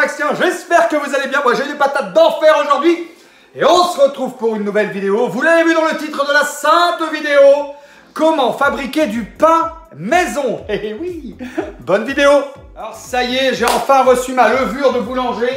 Maxien, j'espère que vous allez bien. Moi j'ai des patates d'enfer aujourd'hui. Et on se retrouve pour une nouvelle vidéo. Vous l'avez vu dans le titre de la sainte vidéo. Comment fabriquer du pain maison. Eh oui, bonne vidéo. Alors ça y est, j'ai enfin reçu ma levure de boulanger.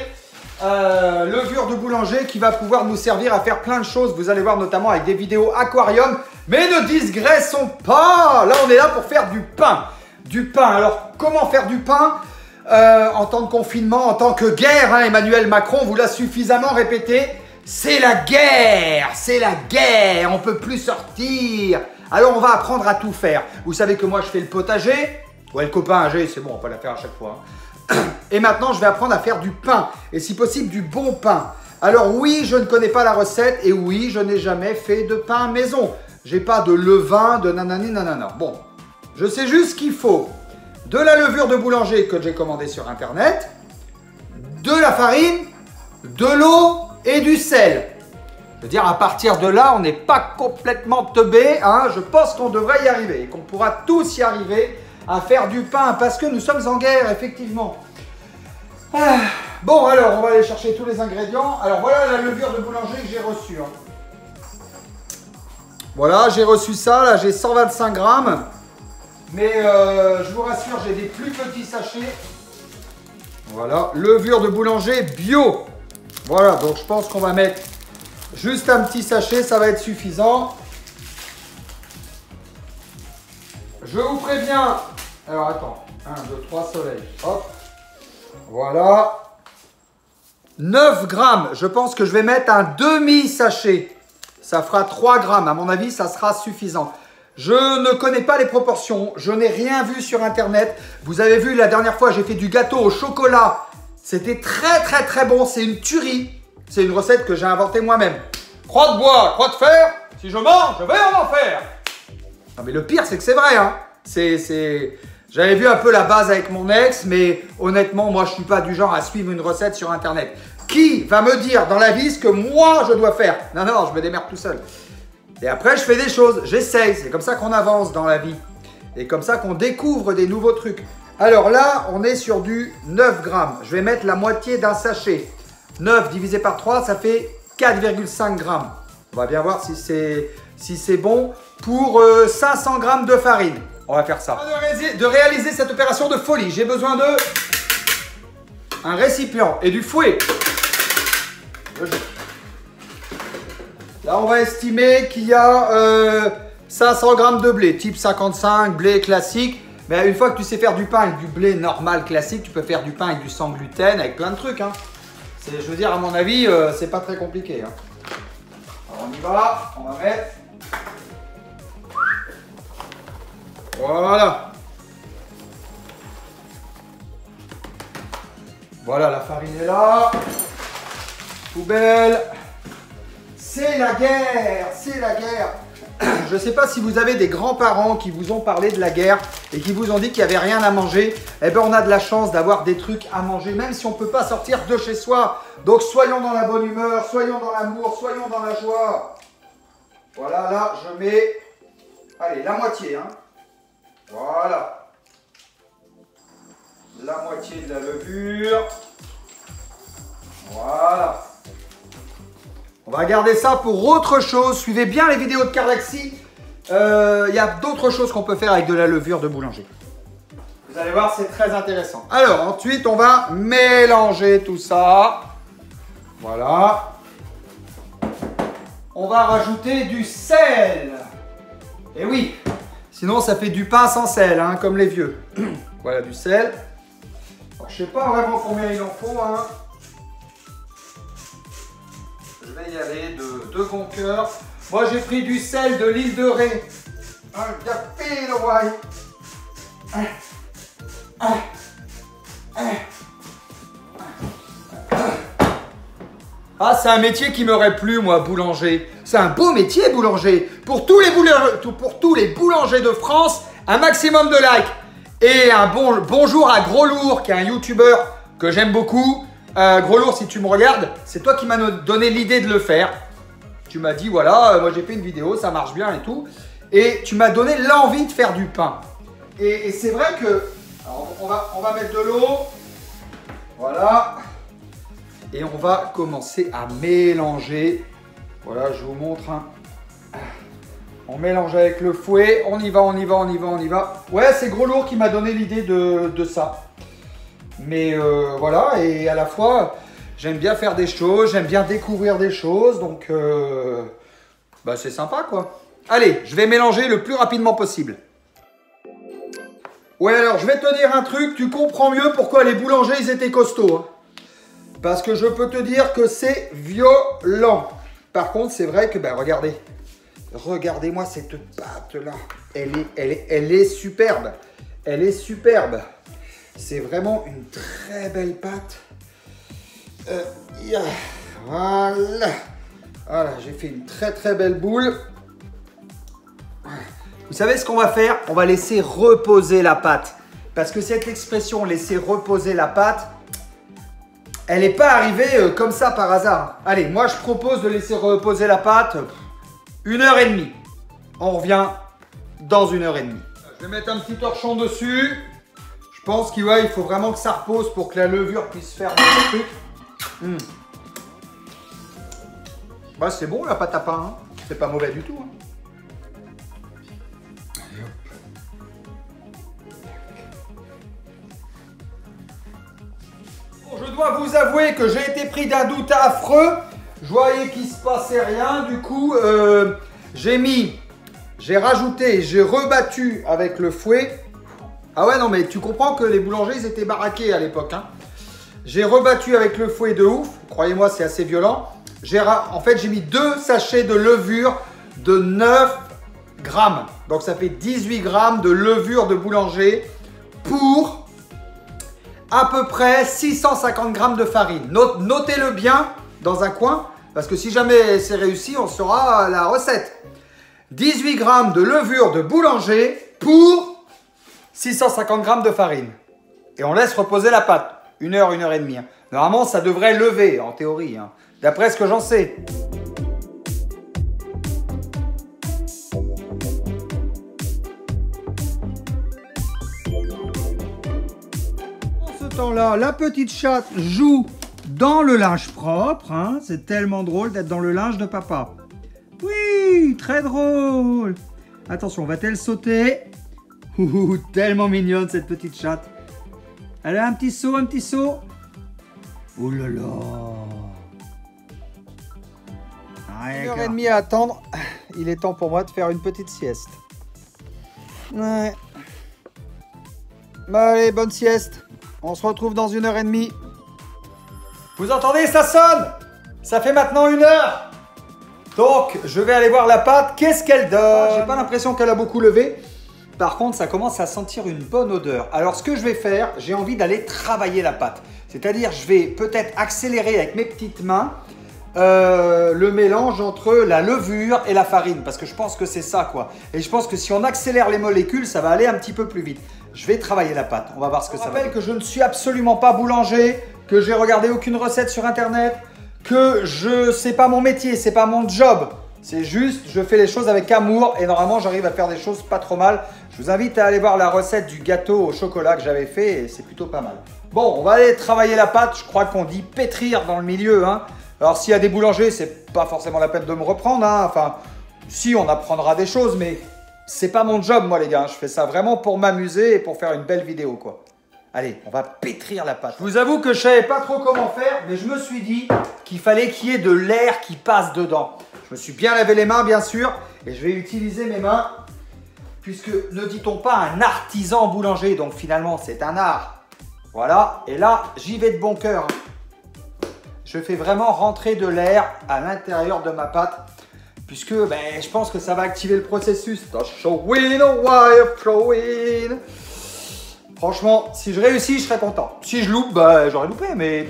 Levure de boulanger qui va pouvoir nous servir à faire plein de choses. Vous allez voir notamment avec des vidéos aquarium. Mais ne digressons pas. Là on est là pour faire du pain. Du pain. Alors comment faire du pain en temps de confinement, en tant que guerre, hein, Emmanuel Macron vous l'a suffisamment répété. C'est la guerre, c'est la guerre, on peut plus sortir. Alors on va apprendre à tout faire. Vous savez que moi je fais le potager. Ouais, le copain, c'est bon, on peut la faire à chaque fois. Hein. Et maintenant je vais apprendre à faire du pain. Et si possible du bon pain. Alors oui, je ne connais pas la recette. Et oui, je n'ai jamais fait de pain maison. J'ai pas de levain, de nanani nanana. Bon, je sais juste qu'il faut de la levure de boulanger que j'ai commandée sur internet, de la farine, de l'eau et du sel. Je veux dire, à partir de là, on n'est pas complètement teubé. Hein. Je pense qu'on devrait y arriver et qu'on pourra tous y arriver à faire du pain parce que nous sommes en guerre, effectivement. Bon, alors, on va aller chercher tous les ingrédients. Alors, voilà la levure de boulanger que j'ai reçue. Hein. Voilà, j'ai reçu ça. Là, j'ai 125 grammes. Mais je vous rassure, j'ai des plus petits sachets. Voilà, levure de boulanger bio. Voilà, donc je pense qu'on va mettre juste un petit sachet, ça va être suffisant. Je vous préviens. Alors attends, 1, 2, 3 soleils. Hop. Voilà. 9 grammes. Je pense que je vais mettre un demi-sachet. Ça fera 3 grammes. À mon avis, ça sera suffisant. Je ne connais pas les proportions. Je n'ai rien vu sur Internet. Vous avez vu, la dernière fois, j'ai fait du gâteau au chocolat. C'était très bon. C'est une tuerie. C'est une recette que j'ai inventée moi-même. Croix de bois, croix de fer. Si je mange, je vais en enfer. Non mais le pire, c'est que c'est vrai. Hein. J'avais vu un peu la base avec mon ex, mais honnêtement, moi, je ne suis pas du genre à suivre une recette sur Internet. Qui va me dire dans la vie ce que moi, je dois faire? Non, je me démerde tout seul. Et après, je fais des choses. J'essaye. C'est comme ça qu'on avance dans la vie. Et comme ça qu'on découvre des nouveaux trucs. Alors là, on est sur du 9 grammes. Je vais mettre la moitié d'un sachet. 9 divisé par 3, ça fait 4,5 grammes. On va bien voir si c'est bon pour 500 grammes de farine. On va faire ça. De réaliser cette opération de folie, j'ai besoin de un récipient et du fouet. Là, on va estimer qu'il y a 500 grammes de blé, type 55, blé classique. Mais une fois que tu sais faire du pain avec du blé normal classique, tu peux faire du pain avec du sans gluten, avec plein de trucs. Hein. Je veux dire, à mon avis, c'est pas très compliqué. Hein. Alors, on y va, on va mettre. Voilà. Voilà, la farine est là. Poubelle. C'est la guerre, c'est la guerre. Je ne sais pas si vous avez des grands-parents qui vous ont parlé de la guerre et qui vous ont dit qu'il n'y avait rien à manger. Eh bien, on a de la chance d'avoir des trucs à manger, même si on ne peut pas sortir de chez soi. Donc, soyons dans la bonne humeur, soyons dans l'amour, soyons dans la joie. Voilà, là, je mets, allez, la moitié. Hein. Voilà. La moitié de la levure. Voilà. On va garder ça pour autre chose. Suivez bien les vidéos de Carlaxi. Il y a d'autres choses qu'on peut faire avec de la levure de boulanger. Vous allez voir, c'est très intéressant. Alors, ensuite, on va mélanger tout ça. Voilà. On va rajouter du sel. Et oui, sinon ça fait du pain sans sel, hein, comme les vieux. Voilà, du sel. Alors, je ne sais pas vraiment combien il en faut, hein. Je vais y aller de bon cœur. Moi, j'ai pris du sel de l'île de Ré. Un café de Hawaï. Ah, c'est un métier qui m'aurait plu, moi, boulanger. C'est un beau métier, boulanger. Pour tous les boulangers de France, un maximum de likes. Et un bonjour à Gros Lourd, qui est un youtubeur que j'aime beaucoup. Gros Lourd, si tu me regardes, c'est toi qui m'as donné l'idée de le faire. Tu m'as dit, voilà, moi j'ai fait une vidéo, ça marche bien et tout. Et tu m'as donné l'envie de faire du pain. Et c'est vrai que... Alors, on va mettre de l'eau. Voilà. Et on va commencer à mélanger. Voilà, je vous montre. Hein. On mélange avec le fouet. On y va, on y va, on y va, on y va. Ouais, c'est Gros Lourd qui m'a donné l'idée de ça. Mais voilà, et à la fois, j'aime bien faire des choses, j'aime bien découvrir des choses. Donc, bah, c'est sympa, quoi. Allez, je vais mélanger le plus rapidement possible. Ouais, alors, je vais te dire un truc. Tu comprends mieux pourquoi les boulangers, ils étaient costauds. Hein. Parce que je peux te dire que c'est violent. Par contre, c'est vrai que, ben, regardez. Regardez-moi cette pâte-là. Elle est superbe. Elle est superbe. C'est vraiment une très belle pâte. Voilà. Voilà, j'ai fait une très très belle boule. Vous savez ce qu'on va faire? On va laisser reposer la pâte. Parce que cette expression, laisser reposer la pâte, elle n'est pas arrivée comme ça par hasard. Allez, moi je propose de laisser reposer la pâte 1h30. On revient dans 1h30. Je vais mettre un petit torchon dessus. Je pense qu'il faut vraiment que ça repose pour que la levure puisse faire le truc. Bah, c'est bon la pâte à pain. Hein. C'est pas mauvais du tout. Hein. Je dois vous avouer que j'ai été pris d'un doute affreux. Je voyais qu'il ne se passait rien. Du coup, j'ai rajouté, j'ai rebattu avec le fouet. Ah ouais, non, mais tu comprends que les boulangers, ils étaient baraqués à l'époque. Hein. J'ai rebattu avec le fouet de ouf. Croyez-moi, c'est assez violent. En fait, j'ai mis 2 sachets de levure de 9 grammes. Donc, ça fait 18 grammes de levure de boulanger pour à peu près 650 grammes de farine. Notez-le bien dans un coin, parce que si jamais c'est réussi, on saura la recette. 18 grammes de levure de boulanger pour 650 grammes de farine. Et on laisse reposer la pâte. 1h, 1h30. Normalement, ça devrait lever, en théorie, hein, d'après ce que j'en sais. Là, la petite chatte joue dans le linge propre. Hein. C'est tellement drôle d'être dans le linge de papa. Oui, très drôle. Attention, va-t-elle sauter? Tellement mignonne cette petite chatte. Elle a un petit saut, un petit saut. Oh là là. 1h30 à attendre. Il est temps pour moi de faire une petite sieste. Ouais. Bah, allez, bonne sieste. On se retrouve dans 1h30. Vous entendez, ça sonne? Ça fait maintenant 1 heure. Donc, je vais aller voir la pâte. Qu'est-ce qu'elle donne? J'ai pas l'impression qu'elle a beaucoup levé. Par contre, ça commence à sentir une bonne odeur. Alors, ce que je vais faire, j'ai envie d'aller travailler la pâte. C'est-à-dire, je vais peut-être accélérer avec mes petites mains le mélange entre la levure et la farine. Parce que je pense que c'est ça, quoi. Et je pense que si on accélère les molécules, ça va aller un petit peu plus vite. Je vais travailler la pâte. On va voir ce que ça va. Je rappelle que je ne suis absolument pas boulanger, que j'ai regardé aucune recette sur Internet, que c'est pas mon métier, c'est pas mon job. C'est juste, je fais les choses avec amour et normalement, j'arrive à faire des choses pas trop mal. Je vous invite à aller voir la recette du gâteau au chocolat que j'avais fait et c'est plutôt pas mal. Bon, on va aller travailler la pâte. Je crois qu'on dit pétrir dans le milieu. Hein. Alors, s'il y a des boulangers, c'est pas forcément la peine de me reprendre. Hein. Enfin, si, on apprendra des choses, mais c'est pas mon job, moi, les gars. Je fais ça vraiment pour m'amuser et pour faire une belle vidéo, quoi. Allez, on va pétrir la pâte. Je vous avoue que je savais pas trop comment faire, mais je me suis dit qu'il fallait qu'il y ait de l'air qui passe dedans. Je me suis bien lavé les mains, bien sûr, et je vais utiliser mes mains, puisque ne dit-on pas un artisan boulanger, donc finalement, c'est un art. Voilà, et là, j'y vais de bon cœur. Je fais vraiment rentrer de l'air à l'intérieur de ma pâte, puisque je pense que ça va activer le processus. Franchement, si je réussis, je serais content. Si je loupe, j'aurais loupé, mais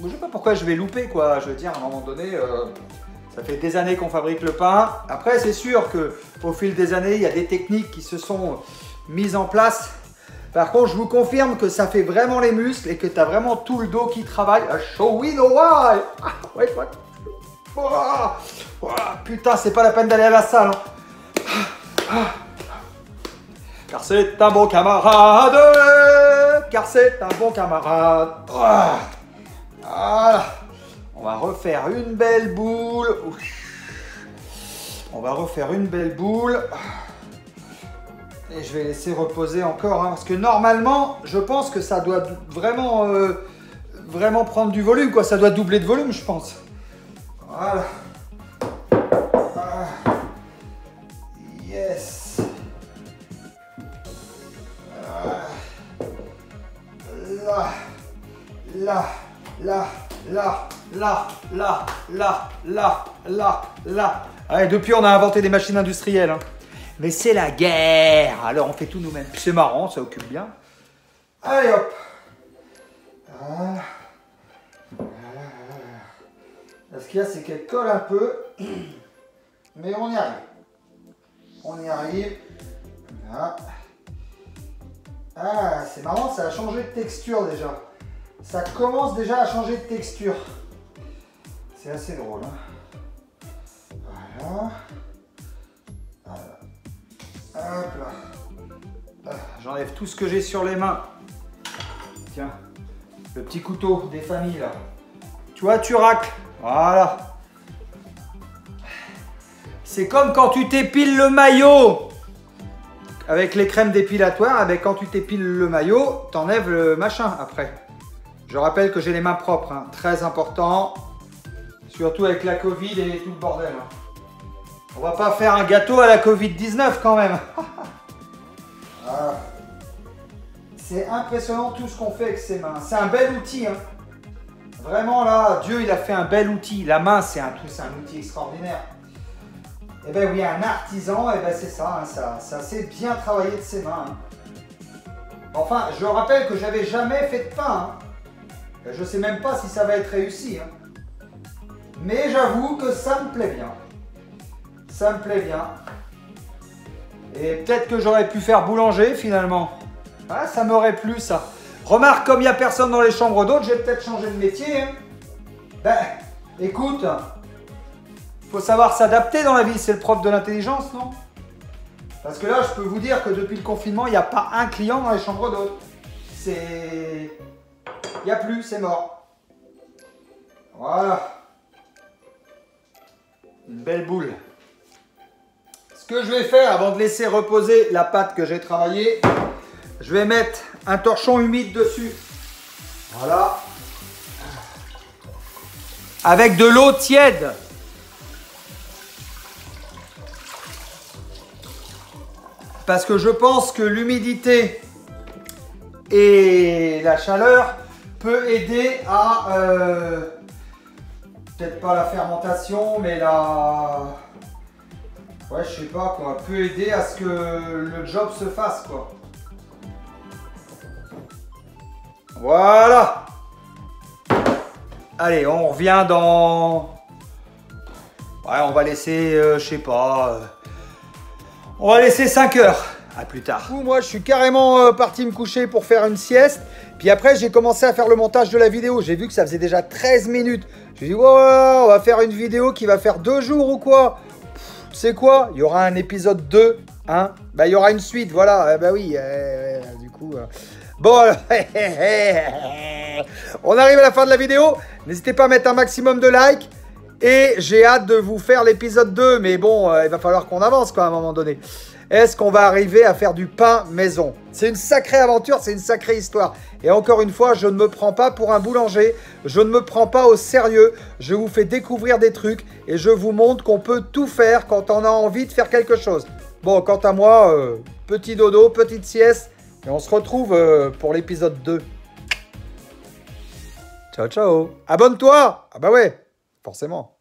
je sais pas pourquoi je vais louper, quoi. Je veux dire, à un moment donné, ça fait des années qu'on fabrique le pain. Après, c'est sûr qu'au fil des années, il y a des techniques qui se sont mises en place. Par contre, je vous confirme que ça fait vraiment les muscles et que tu as vraiment tout le dos qui travaille. Putain, c'est pas la peine d'aller à la salle. Hein. Car c'est un bon camarade. Car c'est un bon camarade. Voilà. refaire une belle boule. On va refaire une belle boule. Et je vais laisser reposer encore, hein, parce que normalement, je pense que ça doit vraiment, vraiment prendre du volume, quoi. Ça doit doubler de volume, je pense. Voilà. Yes. Là. Allez, depuis, on a inventé des machines industrielles, hein. Mais c'est la guerre. Alors, on fait tout nous-mêmes. C'est marrant, ça occupe bien. Allez, hop. Voilà. Ce qu'il y a, c'est qu'elle colle un peu. Mais on y arrive. On y arrive. Voilà. Ah, c'est marrant, ça a changé de texture déjà. Ça commence déjà à changer de texture. C'est assez drôle, hein. Voilà. Hop là. J'enlève tout ce que j'ai sur les mains. Tiens, le petit couteau des familles là. Tu vois, tu racles. Voilà. C'est comme quand tu t'épiles le maillot. Avec les crèmes dépilatoires, eh bien, quand tu t'épiles le maillot, t'enlèves le machin après. Je rappelle que j'ai les mains propres, hein. Très important. Surtout avec la Covid et tout le bordel, hein. On va pas faire un gâteau à la Covid-19 quand même. Voilà. C'est impressionnant tout ce qu'on fait avec ses mains. C'est un bel outil, hein. Vraiment là, Dieu il a fait un bel outil. La main c'est un outil extraordinaire. Et bien oui, un artisan, et ben c'est ça, hein, ça sait bien travailler de ses mains, hein. Enfin, je rappelle que j'avais jamais fait de pain, hein. Je sais même pas si ça va être réussi, hein. Mais j'avoue que ça me plaît bien. Ça me plaît bien. Et peut-être que j'aurais pu faire boulanger finalement. Ah, ça m'aurait plu ça. Remarque, comme il n'y a personne dans les chambres d'hôtes, j'ai peut-être changé de métier, hein. Ben, écoute, faut savoir s'adapter dans la vie, c'est le propre de l'intelligence, non? Parce que là, je peux vous dire que depuis le confinement, il n'y a pas un client dans les chambres d'hôtes. C'est... Il n'y a plus, c'est mort. Voilà. Une belle boule. Ce que je vais faire avant de laisser reposer la pâte que j'ai travaillée, je vais mettre un torchon humide dessus. Voilà. Avec de l'eau tiède. Parce que je pense que l'humidité et la chaleur peut aider à... peut-être pas la fermentation, mais la... Ouais, je sais pas quoi. Peut aider à ce que le job se fasse, quoi. Voilà. Allez, on revient dans... Ouais, on va laisser, je sais pas... On va laisser 5 heures. À plus tard. Moi, je suis carrément parti me coucher pour faire une sieste. Puis après, j'ai commencé à faire le montage de la vidéo. J'ai vu que ça faisait déjà 13 minutes. J'ai dit, oh, on va faire une vidéo qui va faire 2 jours ou quoi? Tu sais quoi? Il y aura un épisode 2. Hein? Bah, il y aura une suite, voilà. Bah oui, du coup... Bon, on arrive à la fin de la vidéo. N'hésitez pas à mettre un maximum de likes. Et j'ai hâte de vous faire l'épisode 2. Mais bon, il va falloir qu'on avance quoi, à un moment donné. Est-ce qu'on va arriver à faire du pain maison? C'est une sacrée aventure, c'est une sacrée histoire. Et encore une fois, je ne me prends pas pour un boulanger. Je ne me prends pas au sérieux. Je vous fais découvrir des trucs. Et je vous montre qu'on peut tout faire quand on a envie de faire quelque chose. Bon, quant à moi, petit dodo, petite sieste. Et on se retrouve pour l'épisode 2. Ciao, ciao. Abonne-toi. Ah bah ouais, forcément.